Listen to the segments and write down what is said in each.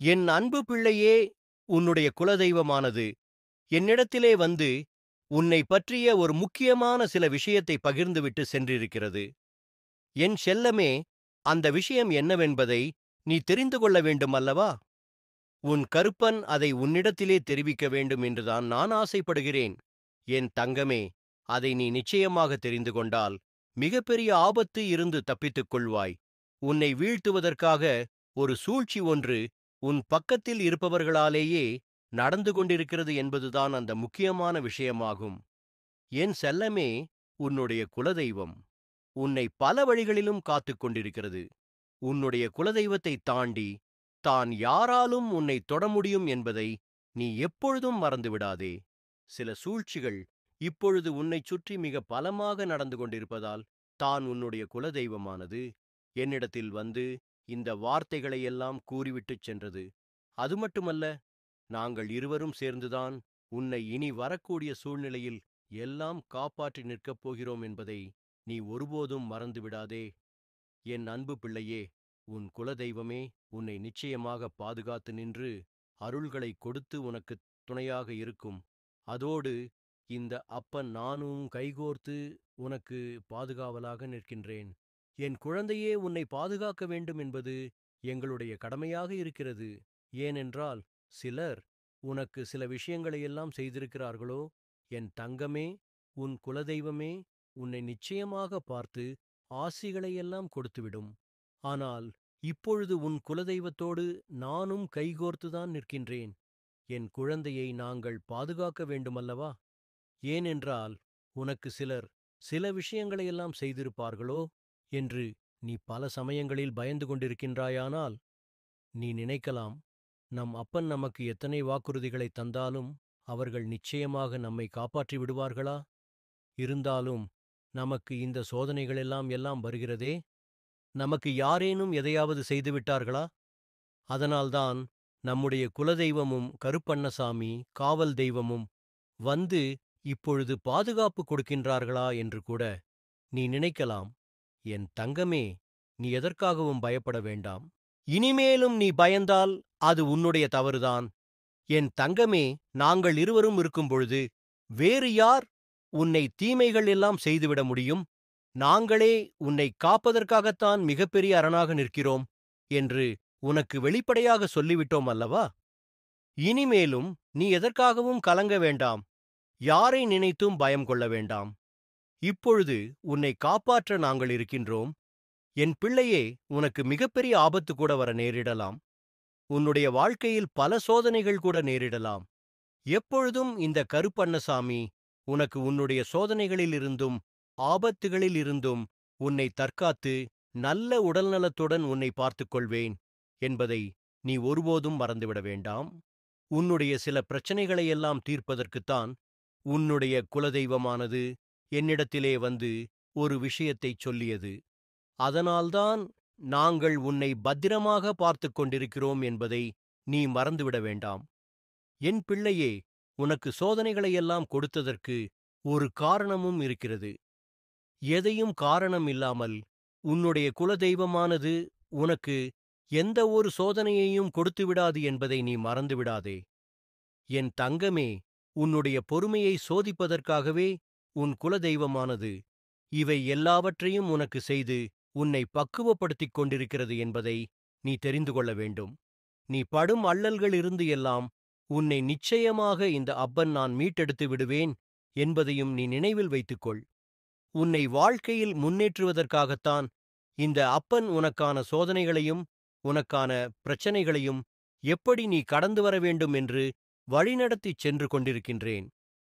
என் அன்பு பிள்ளையே, உன்னுடைய குலதெய்வமானது என்னிடத்திலே வந்து உன்னைப் பற்றிய ஒரு முக்கியமான சில விஷயத்தை பகிர்ந்துவிட்டு சென்றிருக்கிறது. என் செல்லமே, அந்த விஷயம் என்னவென்பதை நீ தெரிந்து கொள்ள வேண்டும் அல்லவா? உன் கருப்பன் அதை உன்னிடத்திலே தெரிவிக்க வேண்டும் என்றுதான் நான் ஆசைப்படுகிறேன். என் தங்கமே, அதை நீ நிச்சயமாக தெரிந்து கொண்டால் மிகப்பெரிய ஆபத்து இருந்து தப்பித்துக் கொள்வாய். உன்னை வீழ்த்துவதற்காக ஒரு சூழ்ச்சி ஒன்று உன் பக்கத்தில் இருப்பவர்களாலேயே நடந்து கொண்டிருக்கிறது என்பதுதான் அந்த முக்கியமான விஷயமாகும். என் செல்லமே, உன்னுடைய குலதெய்வம் உன்னை பல வழிகளிலும் காத்துக் கொண்டிருக்கிறது. உன்னுடைய குலதெய்வத்தை தாண்டி தான் யாராலும் உன்னை தொட முடியும் என்பதை நீ எப்பொழுதும் மறந்துவிடாதே. சில சூழ்ச்சிகள் இப்பொழுது உன்னைச் சுற்றி மிக பலமாக நடந்து கொண்டிருப்பதால் தான் உன்னுடைய குலதெய்வமானது என்னிடத்தில் வந்து இந்த வார்த்தைகளையெல்லாம் கூறிவிட்டுச் சென்றது. அது மட்டுமல்ல, நாங்கள் இருவரும் சேர்ந்துதான் உன்னை இனி வரக்கூடிய சூழ்நிலையில் எல்லாம் காப்பாற்றி நிற்கப் போகிறோம் என்பதை நீ ஒருபோதும் மறந்துவிடாதே. என் அன்பு பிள்ளையே, உன் குலதெய்வமே உன்னை நிச்சயமாக பாதுகாத்து நின்று அருள்களைக் கொடுத்து உனக்குத் துணையாக இருக்கும். அதோடு இந்த அப்பன் நானும் கைகோர்த்து உனக்கு பாதுகாவலாக நிற்கின்றேன். என் குழந்தையே, உன்னை பாதுகாக்க வேண்டும் என்பது எங்களுடைய கடமையாக இருக்கிறது. ஏனென்றால் சிலர் உனக்கு சில விஷயங்களையெல்லாம் செய்திருக்கிறார்களோ. என் தங்கமே, உன் குலதெய்வமே உன்னை நிச்சயமாக பார்த்து ஆசிகளையெல்லாம் கொடுத்துவிடும். ஆனால் இப்பொழுது உன் குலதெய்வத்தோடு நானும் கைகோர்த்துதான் நிற்கின்றேன். என் குழந்தையை நாங்கள் பாதுகாக்க வேண்டுமல்லவா? ஏனென்றால் உனக்கு சிலர் சில விஷயங்களையெல்லாம் செய்திருப்பார்களோ என்று நீ பல சமயங்களில் பயந்து கொண்டிருக்கின்றாயானால், நீ நினைக்கலாம், நம் அப்பன் நமக்கு எத்தனை வாக்குறுதிகளைத் தந்தாலும் அவர்கள் நிச்சயமாக நம்மை காப்பாற்றி விடுவார்களா? இருந்தாலும் நமக்கு இந்த சோதனைகளெல்லாம் வருகிறதே. நமக்கு யாரேனும் எதையாவது செய்துவிட்டார்களா? அதனால்தான் நம்முடைய குலதெய்வமும் கருப்பண்ணசாமி காவல் தெய்வமும் வந்து இப்பொழுது பாதுகாப்பு கொடுக்கின்றார்களா என்று கூட நீ நினைக்கலாம். என் தங்கமே, நீ எதற்காகவும் பயப்பட வேண்டாம். இனிமேலும் நீ பயந்தால் அது உன்னுடைய தவறுதான். என் தங்கமே, நாங்கள் இருவரும் இருக்கும் பொழுது வேறு யார் உன்னை தீமைகள் எல்லாம் செய்துவிட முடியும்? நாங்களே உன்னை காப்பதற்காகத்தான் மிகப்பெரிய அரணாக நிற்கிறோம் என்று உனக்கு வெளிப்படையாக சொல்லிவிட்டோம் அல்லவா? இனிமேலும் நீ எதற்காகவும் கலங்க வேண்டாம். யாரை நினைத்தும் பயம் கொள்ள வேண்டாம். இப்பொழுது உன்னை காப்பாற்ற நாங்கள் இருக்கின்றோம். என் பிள்ளையே, உனக்கு மிகப்பெரிய ஆபத்து கூட வர நேரிடலாம். உன்னுடைய வாழ்க்கையில் பல சோதனைகள் கூட நேரிடலாம். எப்பொழுதும் இந்த கருப்பண்ணசாமி உனக்கு உன்னுடைய சோதனைகளில் இருந்தும் ஆபத்துகளில் இருந்தும் உன்னை தற்காத்து நல்ல உடல்நலத்துடன் உன்னை பார்த்துக் கொள்வேன் என்பதை நீ ஒருபோதும் மறந்துவிட வேண்டாம். உன்னுடைய சில பிரச்சனைகளையெல்லாம் தீர்ப்பதற்குத்தான் உன்னுடைய குலதெய்வமானது என்னிடத்திலே வந்து ஒரு விஷயத்தைச் சொல்லியது. அதனால்தான் நாங்கள் உன்னை பத்திரமாக பார்த்துக் கொண்டிருக்கிறோம் என்பதை நீ மறந்துவிட வேண்டாம். என் பிள்ளையே, உனக்கு சோதனைகளையெல்லாம் கொடுத்ததற்கு ஒரு காரணமும் இருக்கிறது. எதையும் காரணம் இல்லாமல் உன்னுடைய குலதெய்வமானது உனக்கு எந்த ஒரு சோதனையையும் கொடுத்துவிடாது என்பதை நீ மறந்துவிடாதே. என் தங்கமே, உன்னுடைய பொறுமையை சோதிப்பதற்காகவே உன் குலதெய்வமானது இவை எல்லாவற்றையும் உனக்கு செய்து உன்னை பக்குவப்படுத்திக் கொண்டிருக்கிறது என்பதை நீ தெரிந்து கொள்ள வேண்டும். நீ படும் அல்லல்களிலிருந்து எல்லாம் உன்னை நிச்சயமாக இந்த அப்பன் நான் மீட்டெடுத்து விடுவேன் என்பதையும் நீ நினைவில் வைத்துக்கொள். உன்னை வாழ்க்கையில் முன்னேற்றுவதற்காகத்தான் இந்த அப்பன் உனக்கான சோதனைகளையும் உனக்கான பிரச்சனைகளையும் எப்படி நீ கடந்து வர வேண்டும் என்று வழிநடத்திச் சென்று கொண்டிருக்கின்றேன்.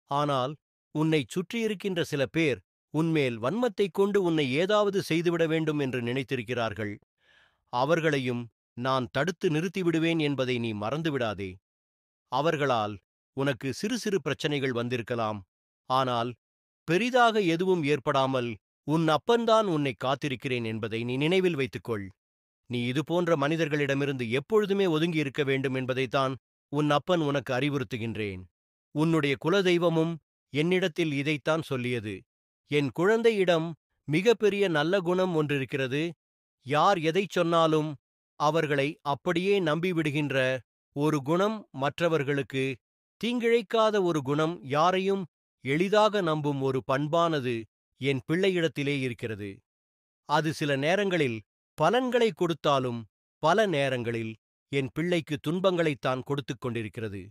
ஆனால் உன்னைச் சுற்றியிருக்கின்ற சில பேர் உன்மேல் வன்மத்தைக் கொண்டு உன்னை ஏதாவது செய்துவிட வேண்டும் என்று நினைத்திருக்கிறார்கள். அவர்களையும் நான் தடுத்து நிறுத்திவிடுவேன் என்பதை நீ மறந்துவிடாதே. அவர்களால் உனக்கு சிறு சிறு பிரச்சனைகள் வந்திருக்கலாம். ஆனால் பெரிதாக எதுவும் ஏற்படாமல் உன் அப்பன்தான் உன்னை காத்திருக்கிறேன் என்பதை நீ நினைவில் வைத்துக்கொள். நீ இதுபோன்ற மனிதர்களிடமிருந்து எப்பொழுதுமே ஒதுங்கி இருக்க வேண்டும் என்பதைத்தான் உன் அப்பன் உனக்கு அறிவுறுத்துகின்றேன். உன்னுடைய குலதெய்வமும் என்னிடத்தில் இதைத்தான் சொல்லியது. என் குழந்தையிடம் மிகப்பெரிய நல்ல குணம் ஒன்றிருக்கிறது. யார் எதைச் சொன்னாலும் அவர்களை அப்படியே நம்பிவிடுகின்ற ஒரு குணம், மற்றவர்களுக்கு தீங்கிழைக்காத ஒரு குணம், யாரையும் எளிதாக நம்பும் ஒரு பண்பானது என் பிள்ளையிடத்திலே இருக்கிறது. அது சில நேரங்களில் பலன்களை கொடுத்தாலும், பல நேரங்களில் என் பிள்ளைக்கு துன்பங்களைத்தான் கொடுத்துக் கொண்டிருக்கிறது.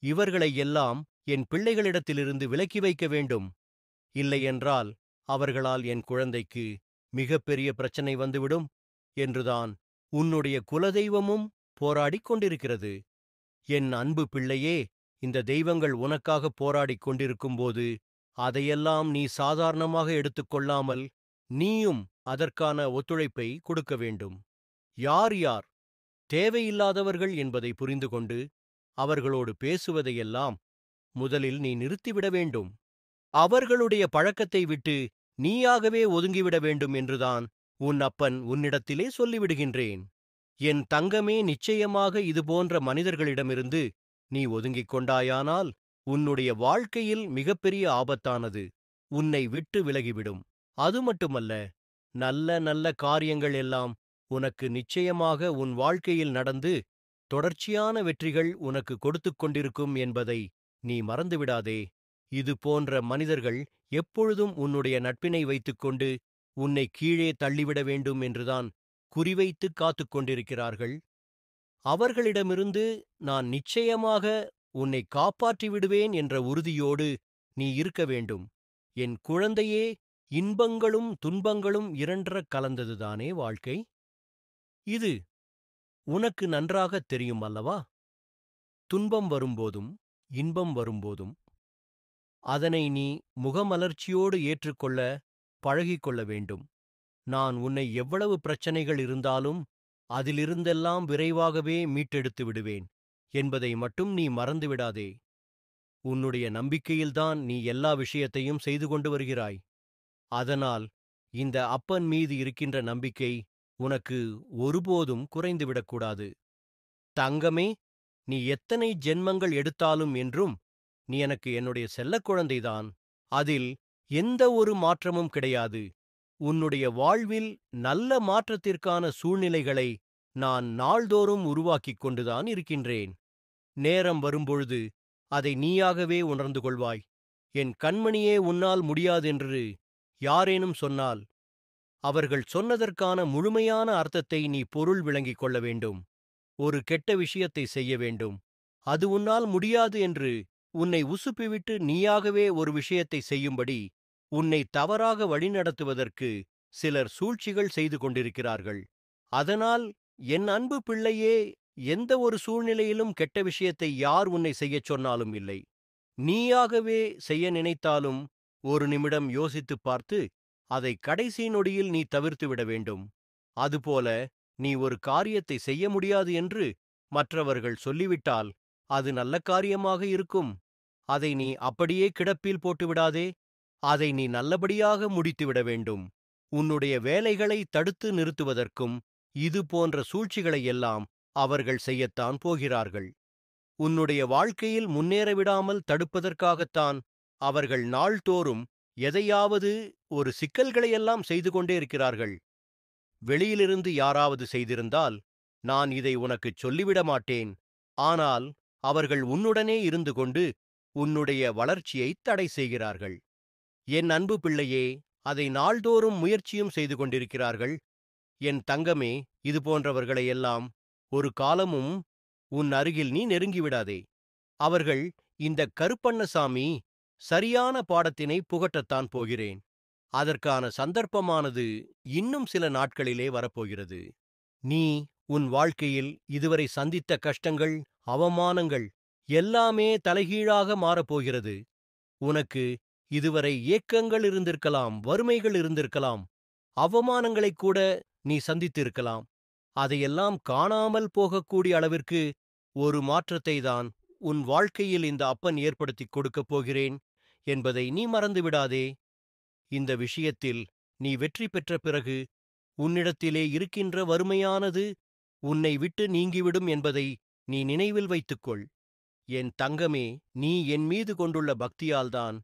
இவர்களை எல்லாம் என் பிள்ளைகளிடத்திலிருந்து விலக்கி வைக்க வேண்டும். இல்லையென்றால் அவர்களால் என் குழந்தைக்கு மிகப்பெரிய பிரச்சனை வந்துவிடும் என்றுதான் உன்னுடைய குலதெய்வமும் போராடிக் கொண்டிருக்கிறது. என் அன்பு பிள்ளையே, இந்த தெய்வங்கள் உனக்காக போராடிக் கொண்டிருக்கும்போது அதையெல்லாம் நீ சாதாரணமாக எடுத்துக்கொள்ளாமல் நீயும் அதற்கான ஒத்துழைப்பை கொடுக்க வேண்டும். யார் யார் தேவையில்லாதவர்கள் என்பதை புரிந்து கொண்டு அவர்களோடு பேசுவதையெல்லாம் முதலில் நீ நிறுத்திவிட வேண்டும். அவர்களுடைய பழக்கத்தை விட்டு நீயாகவே ஒதுங்கிவிட வேண்டும் என்றுதான் உன் அப்பன் உன்னிடத்திலே சொல்லிவிடுகின்றேன். என் தங்கமே, நிச்சயமாக இதுபோன்ற மனிதர்களிடமிருந்து நீ ஒதுங்கிக் கொண்டாயானால் உன்னுடைய வாழ்க்கையில் மிகப்பெரிய ஆபத்தானது உன்னை விட்டு விலகிவிடும். அது மட்டுமல்ல, நல்ல நல்ல காரியங்கள் எல்லாம் உனக்கு நிச்சயமாக உன் வாழ்க்கையில் நடந்து தொடர்ச்சியான வெற்றிகள் உனக்கு கொடுத்துக் கொண்டிருக்கும் என்பதை நீ மறந்துவிடாதே. இது போன்ற மனிதர்கள் எப்பொழுதும் உன்னுடைய நட்பினை வைத்துக்கொண்டு உன்னை கீழே தள்ளிவிட வேண்டும் என்றுதான் குறிவைத்து காத்துக் கொண்டிருக்கிறார்கள். அவர்களிடமிருந்து நான் நிச்சயமாக உன்னை காப்பாற்றி விடுவேன் என்ற உறுதியோடு நீ இருக்க வேண்டும். என் குழந்தையே, இன்பங்களும் துன்பங்களும் இரண்டறக் கலந்ததுதானே வாழ்க்கை. இது உனக்கு நன்றாகத் தெரியும் அல்லவா? துன்பம் வரும்போதும் இன்பம் வரும்போதும் அதனை நீ முகமலர்ச்சியோடு ஏற்றுக்கொள்ள பழகிக்கொள்ள வேண்டும். நான் உன்னை எவ்வளவு பிரச்சனைகள் இருந்தாலும் அதிலிருந்தெல்லாம் விரைவாகவே மீட்டெடுத்து விடுவேன் என்பதை மட்டும் நீ மறந்துவிடாதே. உன்னுடைய நம்பிக்கையில்தான் நீ எல்லா விஷயத்தையும் செய்து கொண்டு வருகிறாய். அதனால் இந்த அப்பன் மீது இருக்கின்ற நம்பிக்கை உனக்கு ஒருபோதும் குறைந்துவிடக்கூடாது. தங்கமே, நீ எத்தனை ஜென்மங்கள் எடுத்தாலும் என்றும் நீ எனக்கு என்னுடைய செல்லக் குழந்தைதான். அதில் எந்த ஒரு மாற்றமும் கிடையாது. உன்னுடைய வாழ்வில் நல்ல மாற்றத்திற்கான சூழ்நிலைகளை நான் நாள்தோறும் உருவாக்கிக் கொண்டுதான் இருக்கின்றேன். நேரம் வரும்பொழுது அதை நீயாகவே உணர்ந்து கொள்வாய். என் கண்மணியே, உன்னால் முடியாதென்று யாரேனும் சொன்னால் அவர்கள் சொன்னதற்கான முழுமையான அர்த்தத்தை நீ பொருள் விளங்கிக் கொள்ள வேண்டும். ஒரு கெட்ட விஷயத்தை செய்ய வேண்டும். அது உன்னால் முடியாது என்று உன்னை உசுப்பிவிட்டு நீயாகவே ஒரு விஷயத்தை செய்யும்படி உன்னை தவறாக வழிநடத்துவதற்கு சிலர் சூழ்ச்சிகள் செய்து கொண்டிருக்கிறார்கள். அதனால் என் அன்பு பிள்ளையே, எந்த ஒரு சூழ்நிலையிலும் கெட்ட விஷயத்தை யார் உன்னை செய்யச் சொன்னாலும் இல்லை. நீயாகவே செய்ய நினைத்தாலும் ஒரு நிமிடம் யோசித்துப் பார்த்து அதை கடைசி நொடியில் நீ தவிர்த்துவிட வேண்டும். அதுபோல நீ ஒரு காரியத்தை செய்ய முடியாது என்று மற்றவர்கள் சொல்லிவிட்டால் அது நல்ல காரியமாக இருக்கும். அதை நீ அப்படியே கிடப்பில் போட்டுவிடாதே. அதை நீ நல்லபடியாக முடித்துவிட வேண்டும். உன்னுடைய வேலைகளை தடுத்து நிறுத்துவதற்கும் இது போன்ற சூழ்ச்சிகளையெல்லாம் அவர்கள் செய்யத்தான் போகிறார்கள். உன்னுடைய வாழ்க்கையில் முன்னேற விடாமல் தடுப்பதற்காகத்தான் அவர்கள் நாள்தோறும் எதையாவது ஒரு சிக்கல்களையெல்லாம் செய்து கொண்டே இருக்கிறார்கள். வெளியிலிருந்து யாராவது செய்திருந்தால் நான் இதை உனக்குச் சொல்லிவிட மாட்டேன். ஆனால் அவர்கள் உன்னுடனே இருந்து கொண்டு உன்னுடைய வளர்ச்சியை தடை செய்கிறார்கள். என் அன்பு பிள்ளையே, அதை நாள்தோறும் முயற்சியும் செய்து கொண்டிருக்கிறார்கள். என் தங்கமே, இது போன்றவர்களையெல்லாம் ஒரு காலமும் உன் அருகில் நீ நெருங்கிவிடாதே. அவர்கள் இந்த கருப்பண்ணசாமி சரியான பாடத்தினை புகட்டத்தான் போகிறேன். அதற்கான சந்தர்ப்பமானது இன்னும் சில நாட்களிலே வரப்போகிறது. நீ உன் வாழ்க்கையில் இதுவரை சந்தித்த கஷ்டங்கள், அவமானங்கள் எல்லாமே தலைகீழாக மாறப்போகிறது. உனக்கு இதுவரை ஏக்கங்கள் இருந்திருக்கலாம், வறுமைகள் இருந்திருக்கலாம், அவமானங்களைக் கூட நீ சந்தித்திருக்கலாம். அதையெல்லாம் காணாமல் போகக்கூடிய அளவிற்கு ஒரு மாற்றத்தை தான் உன் வாழ்க்கையில் இந்த அப்பன் ஏற்படுத்திக் கொடுக்கப் போகிறேன் என்பதை நீ மறந்துவிடாதே. இந்த விஷயத்தில் நீ வெற்றி பெற்ற பிறகு உன்னிடத்திலே இருக்கின்ற வறுமையானது உன்னை விட்டு நீங்கிவிடும் என்பதை நீ நினைவில் வைத்துக்கொள். என் தங்கமே, நீ என் மீது கொண்டுள்ள பக்தியால்தான்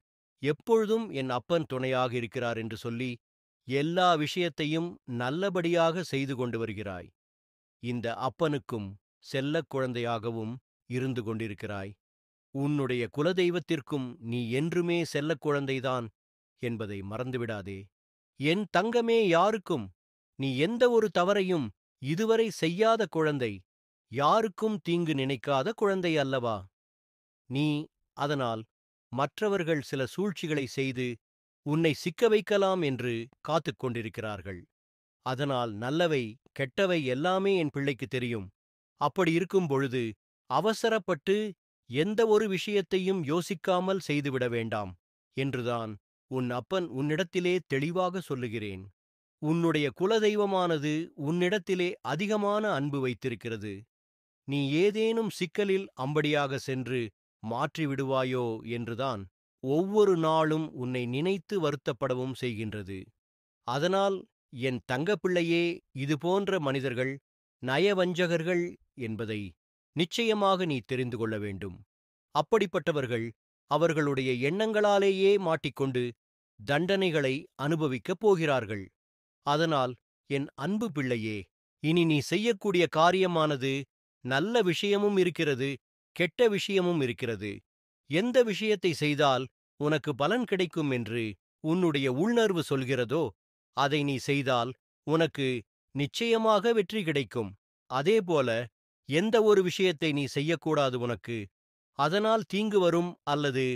எப்பொழுதும் என் அப்பன் துணையாக இருக்கிறார் என்று சொல்லி எல்லா விஷயத்தையும் நல்லபடியாக செய்து கொண்டு வருகிறாய். இந்த அப்பனுக்கும் செல்லக் குழந்தையாகவும் இருந்து கொண்டிருக்கிறாய். உன்னுடைய குலதெய்வத்திற்கும் நீ என்றுமே செல்லக் குழந்தைதான் என்பதை மறந்துவிடாதே. என் தங்கமே, யாருக்கும் நீ எந்த ஒரு தவறையும் இதுவரை செய்யாத குழந்தை, யாருக்கும் தீங்கு நினைக்காத குழந்தை அல்லவா நீ? அதனால் மற்றவர்கள் சில சூழ்ச்சிகளை செய்து உன்னை சிக்க வைக்கலாம் என்று காத்துக் கொண்டிருக்கிறார்கள். அதனால் நல்லவை கெட்டவை எல்லாமே என் பிள்ளைக்கு தெரியும். அப்படி இருக்கும் பொழுது அவசரப்பட்டு எந்த ஒரு விஷயத்தையும் யோசிக்காமல் செய்துவிட வேண்டாம் என்றுதான் உன் அப்பன் உன்னிடத்திலே தெளிவாக சொல்லுகிறேன். உன்னுடைய குலதெய்வமானது உன்னிடத்திலே அதிகமான அன்பு வைத்திருக்கிறது. நீ ஏதேனும் சிக்கலில் அம்படியாக சென்று மாற்றி விடுவாயோ என்றுதான் ஒவ்வொரு நாளும் உன்னை நினைத்து வருத்தப்படவும் செய்கின்றது. அதனால் என் தங்கப்பிள்ளையே, இதுபோன்ற மனிதர்கள் நயவஞ்சகர்கள் என்பதை நிச்சயமாக நீ தெரிந்து கொள்ள வேண்டும். அப்படிப்பட்டவர்கள் அவர்களுடைய எண்ணங்களாலேயே மாட்டிக்கொண்டு தண்டனைகளை அனுபவிக்கப் போகிறார்கள். அதனால் என் அன்பு பிள்ளையே, இனி நீ செய்யக்கூடிய காரியமானது நல்ல விஷயமும் இருக்கிறது, கெட்ட விஷயமும் இருக்கிறது. எந்த விஷயத்தை செய்தால் உனக்கு பலன் கிடைக்கும் என்று உன்னுடைய உள்நர்வு சொல்கிறதோ அதை நீ செய்தால் உனக்கு நிச்சயமாக வெற்றி கிடைக்கும். அதேபோல எந்த ஒரு விஷயத்தை நீ செய்யக்கூடாது, உனக்கு அதனால் தீங்கு வரும் அல்லது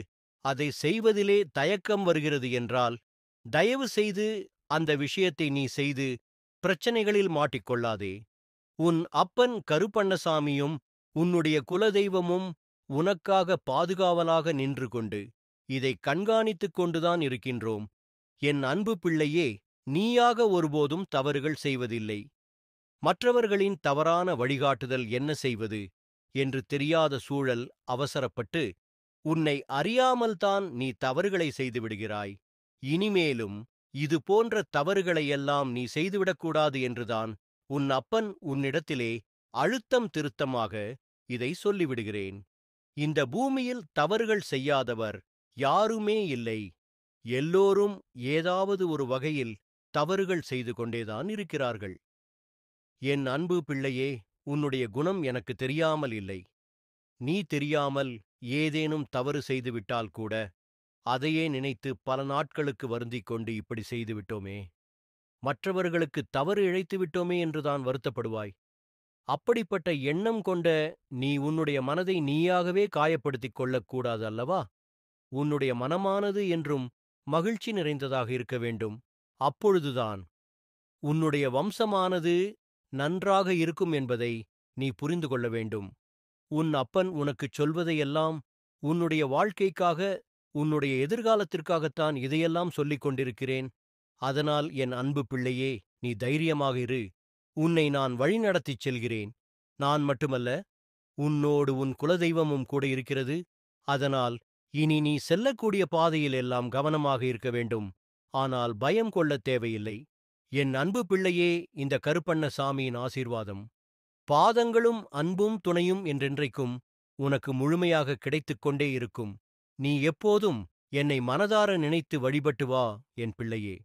அதை செய்வதிலே தயக்கம் வருகிறது என்றால் தயவு செய்து அந்த விஷயத்தை நீ செய்து பிரச்சனைகளில் மாட்டிக்கொள்ளாதே. உன் அப்பன் கருப்பண்ணசாமியும் உன்னுடைய குலதெய்வமும் உனக்காக பாதுகாவலாக நின்று கொண்டு இதை கண்காணித்துக் கொண்டுதான் இருக்கின்றோம். என் அன்பு பிள்ளையே, நீயாக ஒருபோதும் தவறுகள் செய்வதில்லை. மற்றவர்களின் தவறான வழிகாட்டுதல் என்ன செய்வது என்று தெரியாத சூழல் அவசரப்பட்டு உன்னை அறியாமல்தான் நீ தவறுகளை செய்துவிடுகிறாய். இனிமேலும் இது போன்ற தவறுகளையெல்லாம் நீ செய்துவிடக்கூடாது என்றுதான் உன் அப்பன் உன்னிடத்திலே அழுத்தம் திருத்தமாக இதை சொல்லிவிடுகிறேன். இந்த பூமியில் தவறுகள் செய்யாதவர் யாருமே இல்லை. எல்லோரும் ஏதாவது ஒரு வகையில் தவறுகள் செய்து கொண்டேதான் இருக்கிறார்கள். என் அன்பு பிள்ளையே, உன்னுடைய குணம் எனக்கு தெரியாமல் இல்லை. நீ தெரியாமல் ஏதேனும் தவறு செய்துவிட்டால் கூட அதையே நினைத்து பல நாட்களுக்கு வருந்திக் கொண்டு இப்படி செய்துவிட்டோமே, மற்றவர்களுக்கு தவறு இழைத்து விட்டோமே என்றுதான் வருத்தப்படுவாய். அப்படிப்பட்ட எண்ணம் கொண்ட நீ உன்னுடைய மனதை நீயாகவே காயப்படுத்திக் கொள்ளக்கூடாது அல்லவா? உன்னுடைய மனமானது என்றும் மகிழ்ச்சி நிறைந்ததாக இருக்க வேண்டும். அப்பொழுதுதான் உன்னுடைய வம்சமானது நன்றாக இருக்கும் என்பதை நீ புரிந்து கொள்ள வேண்டும். உன் அப்பன் உனக்குச் சொல்வதையெல்லாம் உன்னுடைய வாழ்க்கைக்காக, உன்னுடைய எதிர்காலத்திற்காகத்தான் இதையெல்லாம் சொல்லிக் கொண்டிருக்கிறேன். அதனால் என் அன்பு பிள்ளையே, நீ தைரியமாக இரு. உன்னை நான் வழிநடத்திச் செல்கிறேன். நான் மட்டுமல்ல, உன்னோடு உன் குலதெய்வமும் கூட இருக்கிறது. அதனால் இனி நீ செல்லக்கூடிய பாதையில் எல்லாம் கவனமாக இருக்க வேண்டும். ஆனால் பயம் கொள்ளத் தேவையில்லை. என் அன்பு பிள்ளையே, இந்த கருப்பண்ணசாமியின் ஆசீர்வாதம், பாதங்களும் அன்பும் துணையும் என்றென்றைக்கும் உனக்கு முழுமையாக கிடைத்துக் கொண்டே இருக்கும். நீ எப்போதும் என்னை மனதார நினைத்து வழிபட்டு வா என் பிள்ளையே.